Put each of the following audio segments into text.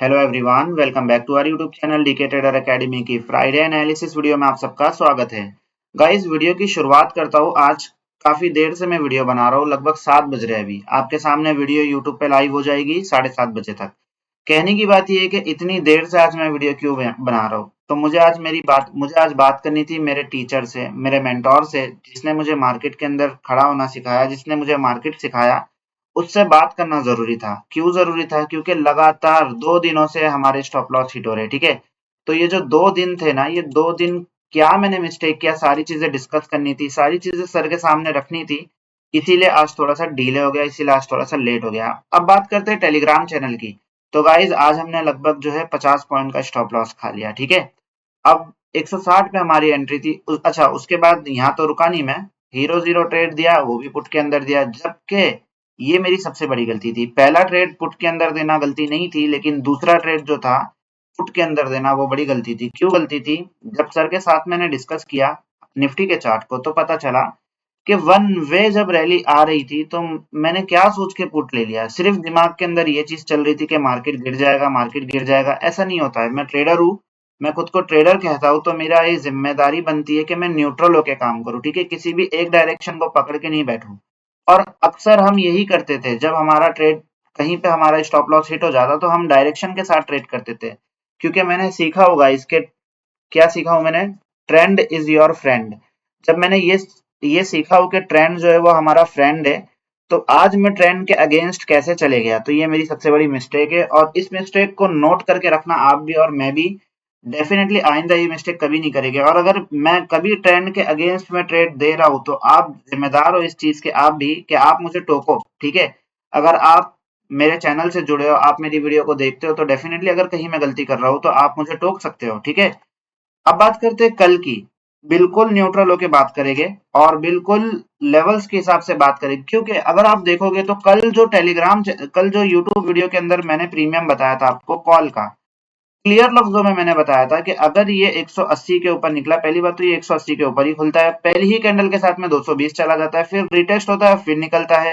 Hello everyone, welcome back to our YouTube channel DK trader academy की Friday analysis video में आप सबका स्वागत है। गाइस, वीडियो की शुरुआत करता हूँ। आज काफी देर से मैं वीडियो बना रहा हूँ, लगभग 7 बज रहे हैं अभी। आपके सामने वीडियो यूट्यूब पे लाइव हो जाएगी 7:30 बजे तक। कहने की बात यह है कि इतनी देर से आज मैं वीडियो क्यों बना रहा हूँ। तो मुझे आज बात करनी थी मेरे टीचर से, मेरे मेंटोर से, जिसने मुझे मार्केट के अंदर खड़ा होना सिखाया, जिसने मुझे मार्केट सिखाया। उससे बात करना जरूरी था। क्यों जरूरी था? क्योंकि लगातार 2 दिनों से हमारे स्टॉप लॉस हिट हो रहे हैं। ठीक है, तो ये जो 2 दिन थे ना, ये 2 दिन क्या मैंने मिस्टेक किया, सारी चीजें डिस्कस करनी थी, सारी चीजें सर के सामने रखनी थी। इसीलिए आज थोड़ा सा डिले हो गया, इसीलिए आज थोड़ा सा लेट हो गया। अब बात करते हैं टेलीग्राम चैनल की। तो गाइज, आज हमने लगभग जो है 50 पॉइंट का स्टॉप लॉस खा लिया। ठीक है, अब 160 पे हमारी एंट्री थी। अच्छा, उसके बाद यहाँ तो रुका नहीं मैं, हीरो जीरो ट्रेड दिया, वो भी पुट के अंदर दिया। जबकि ये मेरी सबसे बड़ी गलती थी। पहला ट्रेड पुट के अंदर देना गलती नहीं थी, लेकिन दूसरा ट्रेड जो था पुट के अंदर देना, वो बड़ी गलती थी। क्यों गलती थी? जब सर के साथ मैंने डिस्कस किया निफ्टी के चार्ट को, तो पता चला कि वन वे जब रैली आ रही थी, तो मैंने क्या सोच के पुट ले लिया। सिर्फ दिमाग के अंदर ये चीज चल रही थी कि मार्केट गिर जाएगा, मार्केट गिर जाएगा। ऐसा नहीं होता है। मैं ट्रेडर हूँ, मैं खुद को ट्रेडर कहता हूँ, तो मेरा ये जिम्मेदारी बनती है कि मैं न्यूट्रल होकर काम करूँ। ठीक है, किसी भी एक डायरेक्शन को पकड़ के नहीं बैठूं। और अक्सर हम यही करते थे, जब हमारा ट्रेड कहीं पे हमारा स्टॉप लॉस हिट हो जाता, तो हम डायरेक्शन के साथ ट्रेड करते थे। क्योंकि मैंने सीखा होगा इसके, क्या सीखा हूं मैंने? Trend is your friend. जब मैंने ये सीखा हो कि ट्रेंड जो है वो हमारा फ्रेंड है, तो आज मैं ट्रेंड के अगेंस्ट कैसे चले गया, तो ये मेरी सबसे बड़ी मिस्टेक है। और इस मिस्टेक को नोट करके रखना, आप भी और मैं भी। डेफिनेटली आइंदा ये मिस्टेक कभी नहीं करेंगे। और अगर मैं कभी ट्रेंड के अगेंस्ट में ट्रेड दे रहा हूं, तो आप जिम्मेदार हो इस चीज के, आप भी, कि आप मुझे टोको। ठीक है, अगर आप मेरे चैनल से जुड़े हो, आप मेरी वीडियो को देखते हो, तो डेफिनेटली अगर कहीं मैं गलती कर रहा हूं, तो आप मुझे टोक सकते हो। ठीक है, अब बात करते हैं कल की। बिल्कुल न्यूट्रल होके बात करेंगे और बिल्कुल लेवल्स के हिसाब से बात करेंगे। क्योंकि अगर आप देखोगे तो कल जो यूट्यूब वीडियो के अंदर मैंने प्रीमियम बताया था आपको कॉल का, क्लियर लफ्जों में मैंने बताया था कि अगर ये 180 के ऊपर निकला, पहली बात तो ये 180 के ऊपर ही खुलता है, पहली ही कैंडल के साथ में 220 चला जाता है, फिर रिटेस्ट होता है, फिर निकलता है।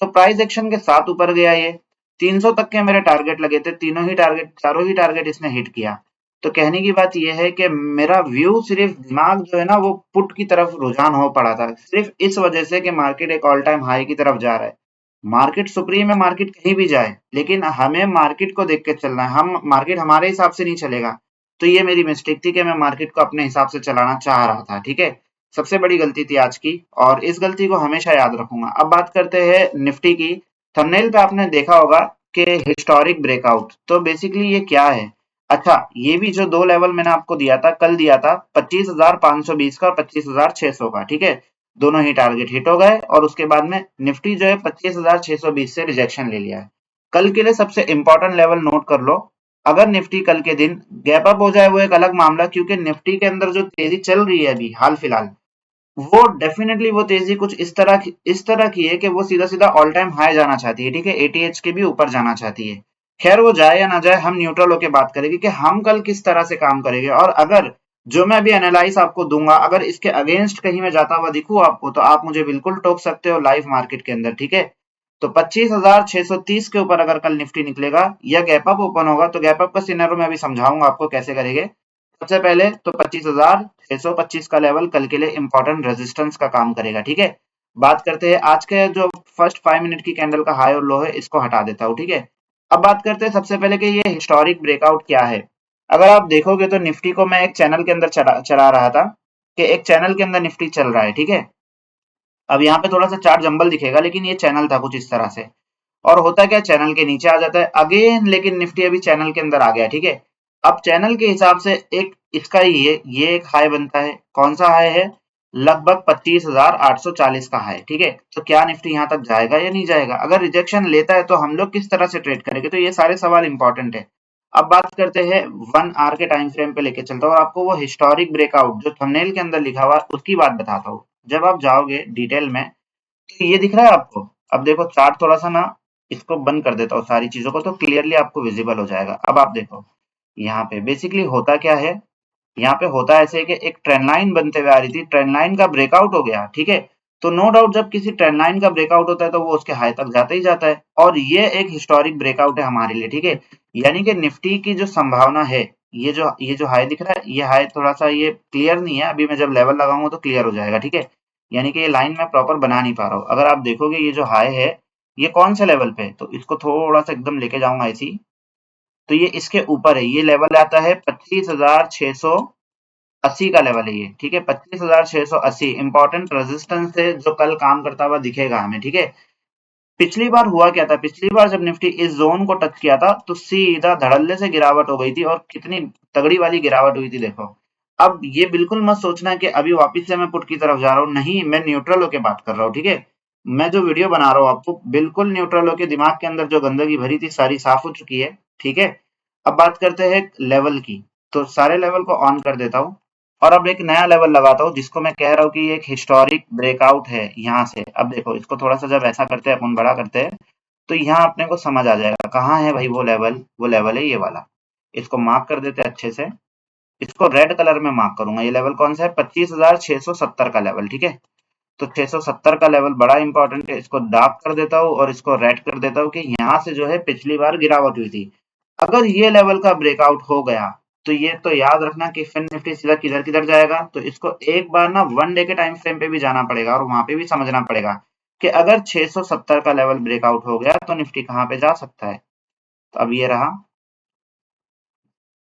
तो प्राइस एक्शन के साथ ऊपर गया ये। 300 तक के मेरे टारगेट लगे थे, चारों ही टारगेट इसने हिट किया। तो कहने की बात यह है कि मेरा व्यू, सिर्फ दिमाग जो है ना, वो पुट की तरफ रुझान हो पड़ा था, सिर्फ इस वजह से कि मार्केट एक ऑल टाइम हाई की तरफ जा रहा है। मार्केट सुप्रीम है, मार्केट कहीं भी जाए, लेकिन हमें मार्केट को देख के चलना है। हम मार्केट हमारे हिसाब से नहीं चलेगा। तो ये मेरी मिस्टेक थी कि मैं मार्केट को अपने हिसाब से चलाना चाह रहा था। ठीक है, सबसे बड़ी गलती थी आज की, और इस गलती को हमेशा याद रखूंगा। अब बात करते हैं निफ्टी की। थंबनेल पे आपने देखा होगा कि हिस्टोरिक ब्रेकआउट, तो बेसिकली ये क्या है? अच्छा, ये भी जो दो लेवल मैंने आपको दिया था, कल दिया था 25,520 का और 25,600 का। ठीक है, दोनों ही टारगेट हिट हो गए, और उसके बाद में निफ्टी जो है 25,620 से रिजेक्शन ले लिया है। कल के लिए सबसे इंपॉर्टेंट लेवल नोट कर लो। अगर निफ्टी कल के दिन गैप अप हो जाए, वो एक अलग मामला, क्योंकि निफ्टी के अंदर जो तेजी चल रही है अभी हाल फिलहाल, वो डेफिनेटली वो तेजी कुछ इस तरह की है कि वो सीधा सीधा ऑल टाइम हाई जाना चाहती है। ठीक है, एटीएच के भी ऊपर जाना चाहती है। खैर, वो जाए या ना जाए, हम न्यूट्रल होकर बात करेंगे कि हम कल किस तरह से काम करेंगे। और अगर जो मैं अभी एनालाइज आपको दूंगा, अगर इसके अगेंस्ट कहीं मैं जाता हुआ दिखूं आपको, तो आप मुझे बिल्कुल टोक सकते हो लाइव मार्केट के अंदर। ठीक है, तो 25,630 के ऊपर अगर कल निफ्टी निकलेगा या गैप अप ओपन होगा, तो गैप अप का सिनेरियो मैं अभी समझाऊंगा आपको कैसे करेंगे। सबसे पहले तो 25,625 का लेवल कल के लिए इंपॉर्टेंट रेजिस्टेंस का काम करेगा। ठीक है, बात करते हैं आज के जो फर्स्ट 5 मिनट की कैंडल का हाई और लो है, इसको हटा देता हूँ। ठीक है, अब बात करते हैं सबसे पहले कि ये हिस्टोरिक ब्रेकआउट क्या है। अगर आप देखोगे तो निफ्टी को मैं एक चैनल के अंदर चला रहा था, कि एक चैनल के अंदर निफ्टी चल रहा है। ठीक है, अब यहाँ पे थोड़ा सा चार्ट जंबल दिखेगा, लेकिन ये चैनल था कुछ इस तरह से। और होता क्या, चैनल के नीचे आ जाता है अगेन, लेकिन निफ्टी अभी चैनल के अंदर आ गया। ठीक है, अब चैनल के हिसाब से एक इसका ये एक हाई बनता है। कौन सा हाई है? लगभग 25,840 का हाई। ठीक है, तो क्या निफ्टी यहाँ तक जाएगा या नहीं जाएगा? अगर रिजेक्शन लेता है, तो हम लोग किस तरह से ट्रेड करेंगे? तो ये सारे सवाल इंपॉर्टेंट है। अब बात करते हैं 1 आवर के टाइम फ्रेम पे लेके चलता हूँ, और आपको वो हिस्टोरिक ब्रेकआउट जो थंबनेल के अंदर लिखा हुआ है, उसकी बात बताता हूँ। जब आप जाओगे डिटेल में, तो ये दिख रहा है आपको। अब देखो चार्ट थोड़ा सा ना, इसको बंद कर देता हूँ सारी चीजों को, तो क्लियरली आपको विजिबल हो जाएगा। अब आप देखो यहाँ पे बेसिकली होता क्या है। यहाँ पे होता ऐसे है कि एक ट्रेंड लाइन बनते हुए आ रही थी, ट्रेंड लाइन का ब्रेकआउट हो गया। ठीक है, तो नो डाउट जब किसी ट्रेंड लाइन का ब्रेकआउट होता है तो वो उसके हाई तक जाता ही जाता है, और ये एक हिस्टोरिक ब्रेकआउट है हमारे लिए, ठीक है। यानी कि निफ्टी की जो संभावना है, ये जो हाई दिख रहा है, ये हाई थोड़ा सा ये क्लियर नहीं है, अभी मैं जब लेवल लगाऊंगा तो क्लियर हो जाएगा, ठीक है। यानी कि ये लाइन मैं प्रॉपर बना नहीं पा रहा हूँ। अगर आप देखोगे ये जो हाई है, ये कौन से लेवल पे है, तो इसको थोड़ा सा एकदम लेके जाऊंगा ऐसी, तो ये इसके ऊपर है, ये लेवल आता है 25,680 का लेवल है ये, ठीक है। 25,680 इंपॉर्टेंट रेजिस्टेंस है जो कल काम करता हुआ दिखेगा हमें, ठीक है। पिछली बार हुआ क्या था, पिछली बार जब निफ्टी इस जोन को टच किया था तो सीधा धड़ल्ले से गिरावट हो गई थी, और कितनी तगड़ी वाली गिरावट हुई थी देखो। अब ये बिल्कुल मत सोचना कि अभी वापस से मैं पुट की तरफ जा रहा हूँ, नहीं, मैं न्यूट्रल होके बात कर रहा हूँ, ठीक है। मैं जो वीडियो बना रहा हूँ आपको बिल्कुल न्यूट्रल होके, दिमाग के अंदर जो गंदगी भरी थी सारी साफ हो चुकी है, ठीक है। अब बात करते हैं लेवल की, तो सारे लेवल को ऑन कर देता हूँ, और अब एक नया लेवल लगाता हूँ जिसको मैं कह रहा हूँ कि ये एक हिस्टोरिक ब्रेकआउट है यहाँ से। अब देखो इसको थोड़ा सा जब ऐसा करते हैं, अपन बड़ा करते हैं, तो यहाँ अपने को समझ आ जाएगा कहाँ है भाई वो लेवल है ये वाला। इसको मार्क कर देते हैं अच्छे से, इसको रेड कलर में मार्क करूंगा। ये लेवल कौन सा है, 25,670 का लेवल, ठीक है। तो 670 का लेवल बड़ा इंपॉर्टेंट है, इसको डार्क कर देता हूँ और इसको रेड कर देता हूँ कि यहाँ से जो है पिछली बार गिरावट हुई थी। अगर ये लेवल का ब्रेकआउट हो गया तो ये तो याद रखना कि फिर निफ्टी सीधा किधर किधर जाएगा। तो इसको एक बार ना वन डे के टाइम फ्रेम पे भी जाना पड़ेगा, और वहां पे भी समझना पड़ेगा कि अगर 670 का लेवल ब्रेकआउट हो गया तो निफ्टी कहाँ पे जा सकता है। तो अब ये रहा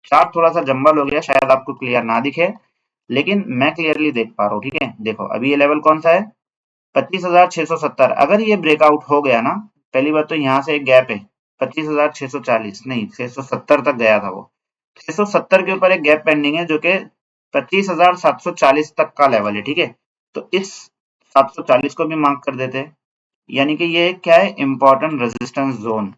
चार्ट, थोड़ा सा जंबल हो गया, शायद आपको क्लियर ना दिखे, लेकिन मैं क्लियरली देख पा रहा हूँ, ठीक है। देखो अभी ये लेवल कौन सा है, 25,670। अगर ये ब्रेकआउट हो गया ना, पहली बात तो यहाँ से एक गैप है, 25,640 नहीं 670 तक गया था वो, 670 के ऊपर एक गैप पेंडिंग है जो कि 25,740 तक का लेवल है, ठीक है। तो इस 740 को भी मार्क कर देते हैं, यानी कि ये क्या है, इंपॉर्टेंट रेजिस्टेंस जोन।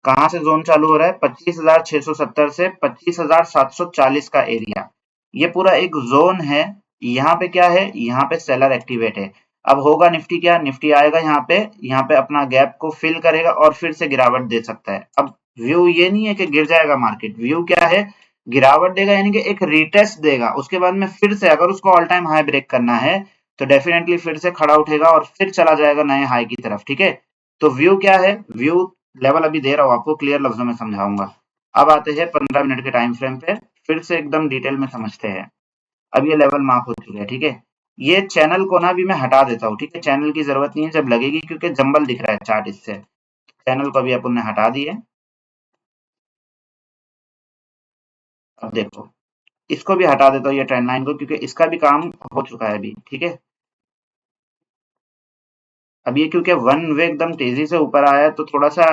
कहाँ से जोन चालू हो रहा है, 25,670 से 25,740 का एरिया, ये पूरा एक जोन है। यहाँ पे क्या है, यहाँ पे सेलर एक्टिवेट है। अब होगा निफ्टी क्या, निफ्टी आएगा यहाँ पे अपना गैप को फिल करेगा और फिर से गिरावट दे सकता है। अब व्यू ये नहीं है कि गिर जाएगा मार्केट, व्यू क्या है, गिरावट देगा, यानी कि एक रिटेस्ट देगा, उसके बाद में फिर से अगर उसको ऑल टाइम हाई ब्रेक करना है तो डेफिनेटली फिर से खड़ा उठेगा और फिर चला जाएगा नए हाई की तरफ, ठीक है। तो व्यू क्या है, व्यू लेवल अभी दे रहा हूँ आपको, क्लियर लफ्जों में समझाऊंगा। अब आते हैं 15 मिनट के टाइम फ्रेम पे, फिर से एकदम डिटेल में समझते हैं। अब ये लेवल मार्क हो चुके हैं, ठीक है। ये चैनल को ना भी मैं हटा देता हूँ, ठीक है, चैनल की जरूरत नहीं है जब लगेगी, क्योंकि जंबल दिख रहा है चार्ट इससे। चैनल को भी अपन ने हटा दिए। अब देखो इसको भी हटा देता हूँ, ये ट्रेंड लाइन को, क्योंकि इसका भी काम हो चुका है अभी, ठीक है। अब ये क्योंकि वन वे एकदम तेजी से ऊपर आया है तो थोड़ा सा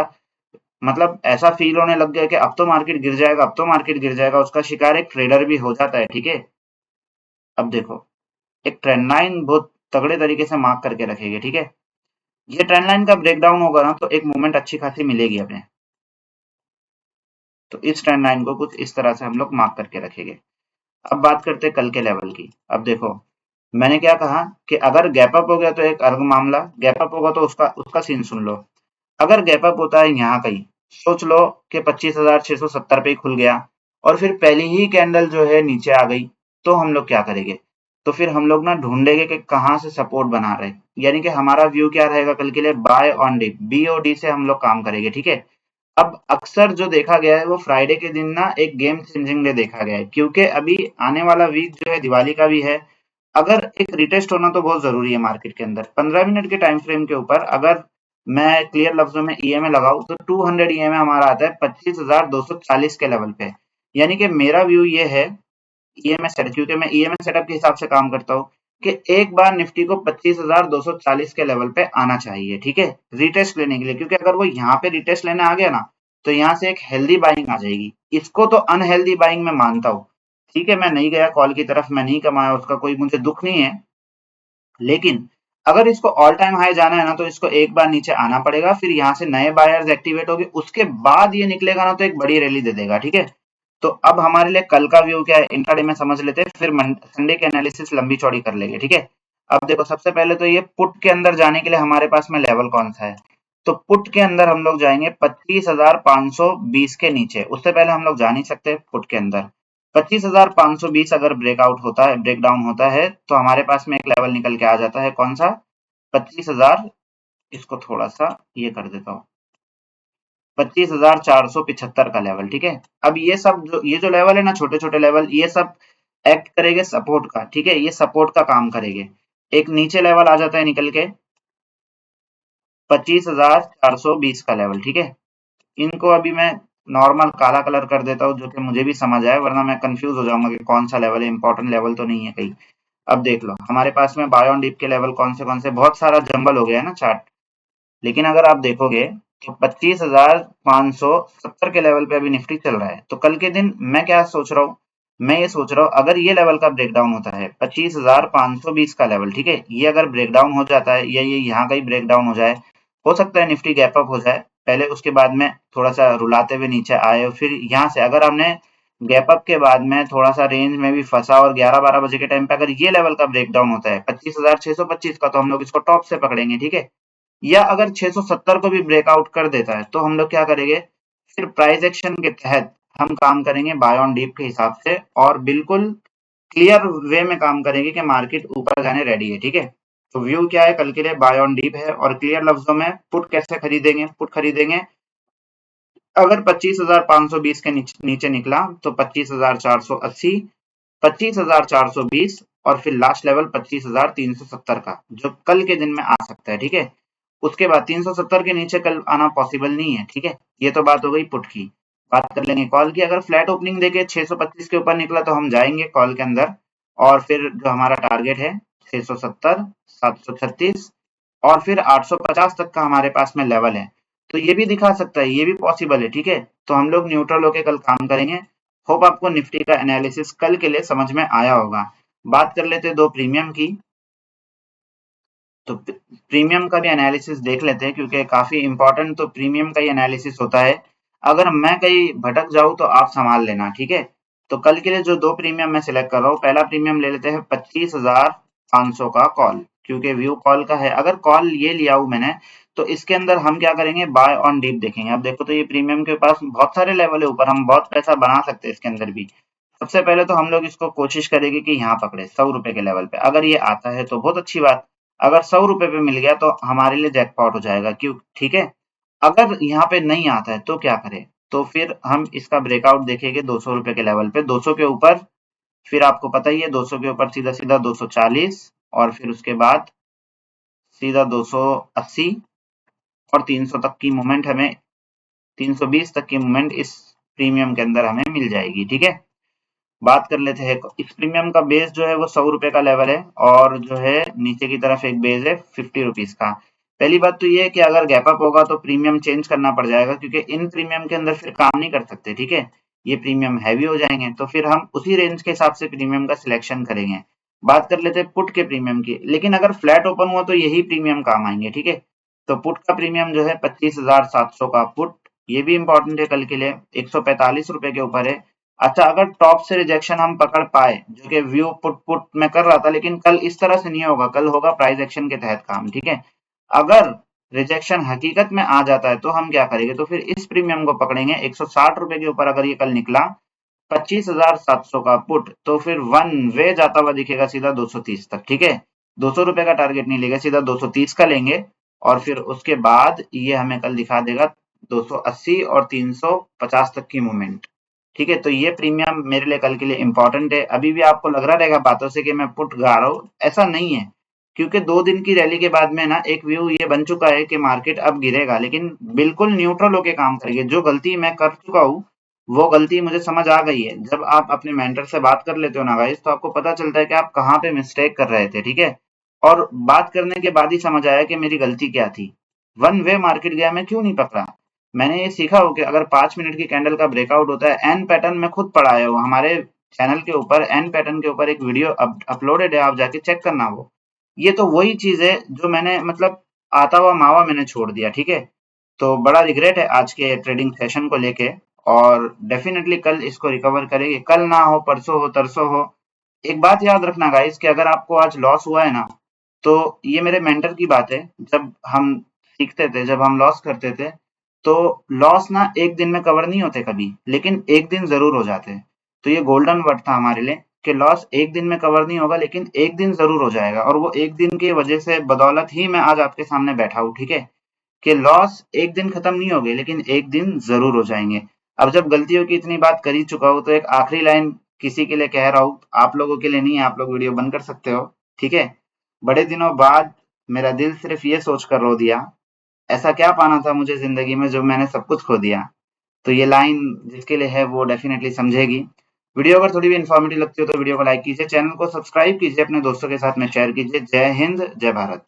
मतलब ऐसा फील होने लग गया कि अब तो मार्केट गिर जाएगा, अब तो मार्केट गिर जाएगा, उसका शिकार एक ट्रेडर भी हो जाता है, ठीक है। अब देखो एक ट्रेंड लाइन बहुत तगड़े तरीके से मार्क करके रखेगी, ठीक है। ये ट्रेंड लाइन का ब्रेकडाउन होगा ना तो एक मूवमेंट अच्छी खासी मिलेगी हमें। तो इस ट्रेंड लाइन को कुछ इस तरह से हम लोग मार्क करके रखेंगे। अब बात करते हैं कल के लेवल की। अब देखो मैंने क्या कहा कि अगर गैप अप हो गया तो एक अलग मामला, गैप अप होगा तो उसका उसका सीन सुन लो। अगर गैप अप होता है यहाँ कहीं, सोच लो कि 25,670 पे ही खुल गया और फिर पहली ही कैंडल जो है नीचे आ गई, तो हम लोग क्या करेंगे, तो फिर हम लोग ना ढूंढेंगे कि कहाँ से सपोर्ट बना रहे, यानी कि हमारा व्यू क्या रहेगा कल के लिए, बाय ऑन डिप, बीओडी से हम लोग काम करेंगे, ठीक है। अब अक्सर जो देखा गया है वो फ्राइडे के दिन ना एक गेम चेंजिंग डे देखा गया है, क्योंकि अभी आने वाला वीक जो है दिवाली का भी है। अगर एक रिटेस्ट होना तो बहुत जरूरी है मार्केट के अंदर, 15 मिनट के टाइम फ्रेम के ऊपर अगर मैं क्लियर लफ्जों में ईएमए लगाऊं तो 200 ईएमए हमारा आता है 25,240 के लेवल पे। यानी कि मेरा व्यू ये है ईएमए सेट, क्योंकि मैं ईएमए सेटअप के हिसाब से काम करता हूँ, कि एक बार निफ्टी को 25,240 के लेवल पे आना चाहिए, ठीक है, रिटेस्ट लेने के लिए। क्योंकि अगर वो यहाँ पे रिटेस्ट लेने आ गया ना तो यहाँ से एक हेल्दी बाइंग आ जाएगी, इसको तो अनहेल्दी बाइंग मैं मानता हूँ, ठीक है। मैं नहीं गया कॉल की तरफ, मैं नहीं कमाया, उसका कोई मुझे दुख नहीं है, लेकिन अगर इसको ऑल टाइम हाई जाना है ना तो इसको एक बार नीचे आना पड़ेगा, फिर यहाँ से नए बायर्स एक्टिवेट होंगे, उसके बाद ये निकलेगा ना तो एक बड़ी रैली दे देगा, ठीक है। तो अब हमारे लिए कल का व्यू क्या है इंट्राडे में समझ लेते हैं, फिर संडे की एनालिसिस लंबी चौड़ी कर लेंगे, ठीक है। अब देखो सबसे पहले तो ये पुट के अंदर जाने के लिए हमारे पास में लेवल कौन सा है, तो पुट के अंदर हम लोग जाएंगे 25,520 के नीचे, उससे पहले हम लोग जा नहीं सकते पुट के अंदर। 25,520 अगर ब्रेकआउट होता है, ब्रेकडाउन होता है, तो हमारे पास में एक लेवल निकल के आ जाता है, कौन सा? 25,000, इसको थोड़ा सा ये कर देता हूँ, 25,475 का लेवल। ठीक है, अब ये जो लेवल है ना, छोटे छोटे लेवल, ये सब एक्ट करेंगे सपोर्ट का। ठीक है, ये सपोर्ट का काम करेंगे। एक नीचे लेवल आ जाता है निकल के 25,420 का लेवल। ठीक है, इनको अभी मैं नॉर्मल काला कलर कर देता हूँ, जो कि मुझे भी समझ आए, वरना मैं कंफ्यूज हो जाऊंगा कि कौन सा लेवल है, इंपॉर्टेंट लेवल तो नहीं है कहीं। अब देख लो हमारे पास में बाय ऑन डिप के लेवल कौन से, बहुत सारा जंबल हो गया है ना चार्ट। लेकिन अगर आप देखोगे तो 25,570 के लेवल पे अभी निफ्टी चल रहा है। तो कल के दिन मैं क्या सोच रहा हूँ, मैं ये सोच रहा हूँ अगर ये लेवल का ब्रेकडाउन होता है 25,520 का लेवल, ठीक है, ये अगर ब्रेकडाउन हो जाता है, या ये यहाँ का ही ब्रेकडाउन हो जाए, हो सकता है निफ्टी गैप अप हो जाए पहले, उसके बाद में थोड़ा सा रुलाते हुए नीचे आए, फिर यहाँ से अगर हमने गैप अप के बाद में थोड़ा सा रेंज में भी फंसा और 11-12 बजे के टाइम पे अगर ये लेवल का ब्रेकडाउन होता है 25,625 का, तो हम लोग इसको टॉप से पकड़ेंगे। ठीक है, या अगर 670 को भी ब्रेकआउट कर देता है, तो हम लोग क्या करेंगे, फिर प्राइस एक्शन के तहत हम काम करेंगे बाय ऑन डीप के हिसाब से, और बिल्कुल क्लियर वे में काम करेंगे कि मार्केट ऊपर जाने रेडी है। ठीक है, तो व्यू क्या है कल के लिए, बाय ऑन डीप है, और क्लियर लफ्जों में पुट कैसे खरीदेंगे, पुट खरीदेंगे अगर 25,520 के नीचे निकला तो 25,480, 25,420, और फिर लास्ट लेवल 25,370 का, जो कल के दिन में आ सकता है। ठीक है, उसके बाद 370 के नीचे कल आना पॉसिबल नहीं है। ठीक है, ये तो बात हो गई पुट की। बात कर लेंगे कॉल की। अगर फ्लैट ओपनिंग देके 625 के ऊपर निकला तो हम जाएंगे कॉल के अंदर, और फिर जो हमारा टारगेट है 670, 736, और फिर 850 तक का हमारे पास में लेवल है। तो ये भी दिखा सकता है, ये भी पॉसिबल है। ठीक है, तो हम लोग न्यूट्रल होके कल काम करेंगे। होप आपको निफ्टी का एनालिसिस कल के लिए समझ में आया होगा। बात कर लेते हैं दो प्रीमियम की। तो प्रीमियम का भी एनालिसिस देख लेते हैं, क्योंकि काफी इंपॉर्टेंट तो प्रीमियम का ही एनालिसिस होता है। अगर मैं कहीं भटक जाऊं तो आप संभाल लेना। ठीक है, तो कल के लिए जो दो प्रीमियम मैं सिलेक्ट कर रहा हूँ, पहला प्रीमियम ले लेते हैं 25,500 का कॉल, क्योंकि व्यू कॉल का है। अगर कॉल ये लिया हूं मैंने, तो इसके अंदर हम क्या करेंगे, बाय ऑन डीप देखेंगे। अब देखो तो ये प्रीमियम के पास बहुत सारे लेवल है ऊपर, हम बहुत पैसा बना सकते हैं इसके अंदर भी। सबसे पहले तो हम लोग इसको कोशिश करेंगे कि यहाँ पकड़े 100 रुपए के लेवल पे। अगर ये आता है तो बहुत अच्छी बात, अगर 100 रुपए पे मिल गया तो हमारे लिए जैकपॉट हो जाएगा। क्यों? ठीक है, अगर यहाँ पे नहीं आता है तो क्या करें, तो फिर हम इसका ब्रेकआउट देखेंगे 200 रुपए के लेवल पे, 200 के ऊपर, फिर आपको पता ही है 200 के ऊपर सीधा सीधा 240, और फिर उसके बाद सीधा 280, और 300 तक की मूवमेंट हमें, 320 तक की मूवमेंट इस प्रीमियम के अंदर हमें मिल जाएगी। ठीक है, बात कर लेते हैं इस प्रीमियम का बेस जो है वो 100 रुपए का लेवल है, और जो है नीचे की तरफ एक बेस है 50 रुपीज का। पहली बात तो ये है कि अगर गैप अप होगा तो प्रीमियम चेंज करना पड़ जाएगा, क्योंकि इन प्रीमियम के अंदर फिर काम नहीं कर सकते। ठीक है, ये प्रीमियम हैवी हो जाएंगे, तो फिर हम उसी रेंज के हिसाब से प्रीमियम का सिलेक्शन करेंगे। बात कर लेते हैं पुट के प्रीमियम की। लेकिन अगर फ्लैट ओपन हुआ तो यही प्रीमियम काम आएंगे। ठीक है, तो पुट का प्रीमियम जो है 25,700 का पुट, ये भी इंपॉर्टेंट है कल के लिए, 145 रुपए के ऊपर है। अच्छा, अगर टॉप से रिजेक्शन हम पकड़ पाए, जो कि व्यू पुट पुट में कर रहा था, लेकिन कल इस तरह से नहीं होगा, कल होगा प्राइस एक्शन के तहत काम। ठीक है, अगर रिजेक्शन हकीकत में आ जाता है तो हम क्या करेंगे, तो फिर इस प्रीमियम को पकड़ेंगे 160 रुपए के ऊपर। अगर ये कल निकला 25,700 का पुट, तो फिर वन वे जाता हुआ दिखेगा सीधा 230 तक। ठीक है, 200 रुपए का टारगेट नहीं लेगा, सीधा 230 का लेंगे, और फिर उसके बाद ये हमें कल दिखा देगा 280 और 350 तक की मूवमेंट। ठीक है, तो ये प्रीमियम मेरे लिए कल के लिए इंपॉर्टेंट है। अभी भी आपको लग रहा रहेगा बातों से कि मैं पुट गा रहा हूँ, ऐसा नहीं है, क्योंकि 2 दिन की रैली के बाद में ना एक व्यू ये बन चुका है कि मार्केट अब गिरेगा, लेकिन बिल्कुल न्यूट्रल होके काम करेंगे। जो गलती मैं कर चुका हूँ वो गलती मुझे समझ आ गई है। जब आप अपने मेंटर से बात कर लेते हो ना गाइस, तो आपको पता चलता है कि आप कहाँ पे मिस्टेक कर रहे थे। ठीक है, और बात करने के बाद ही समझ आया कि मेरी गलती क्या थी। वन वे मार्केट गया, मैं क्यों नहीं पकड़ा। मैंने ये सीखा हो कि अगर 5 मिनट की कैंडल का ब्रेकआउट होता है, एन पैटर्न में खुद पढ़ाया हूँ हमारे चैनल के ऊपर, एन पैटर्न के ऊपर एक वीडियो अपलोडेड है, आप जाके चेक करना। वो ये तो वही चीज है जो मैंने मतलब आता हुआ मावा मैंने छोड़ दिया। ठीक है, तो बड़ा रिग्रेट है आज के ट्रेडिंग सेशन को लेके, और डेफिनेटली कल इसको रिकवर करेंगे, कल ना हो परसों हो तरसों हो। एक बात याद रखना गाइस, कि अगर आपको आज लॉस हुआ है ना, तो ये मेरे मेंटर की बात है। जब हम सीखते थे, जब हम लॉस करते थे, तो लॉस ना एक दिन में कवर नहीं होते कभी, लेकिन एक दिन जरूर हो जाते हैं। तो ये गोल्डन वर्ड था हमारे लिए कि लॉस एक दिन में कवर नहीं होगा, लेकिन एक दिन जरूर हो जाएगा। और वो एक दिन की वजह से बदौलत ही मैं आज आपके सामने बैठा हूँ, ठीक है, कि लॉस एक दिन खत्म नहीं होगे, लेकिन एक दिन जरूर हो जाएंगे। अब जब गलतियों की इतनी बात कर ही चुका हूँ, तो एक आखिरी लाइन किसी के लिए कह रहा हूँ, आप लोगों के लिए नहीं है, आप लोग वीडियो बंद कर सकते हो, ठीक है। बड़े दिनों बाद मेरा दिल सिर्फ ये सोच कर रो दिया, ऐसा क्या पाना था मुझे जिंदगी में जो मैंने सब कुछ खो दिया। तो ये लाइन जिसके लिए है वो डेफिनेटली समझेगी। वीडियो अगर थोड़ी भी इन्फॉर्मेटिव लगती हो तो वीडियो को लाइक कीजिए, चैनल को सब्सक्राइब कीजिए, अपने दोस्तों के साथ में शेयर कीजिए। जय हिंद, जय भारत।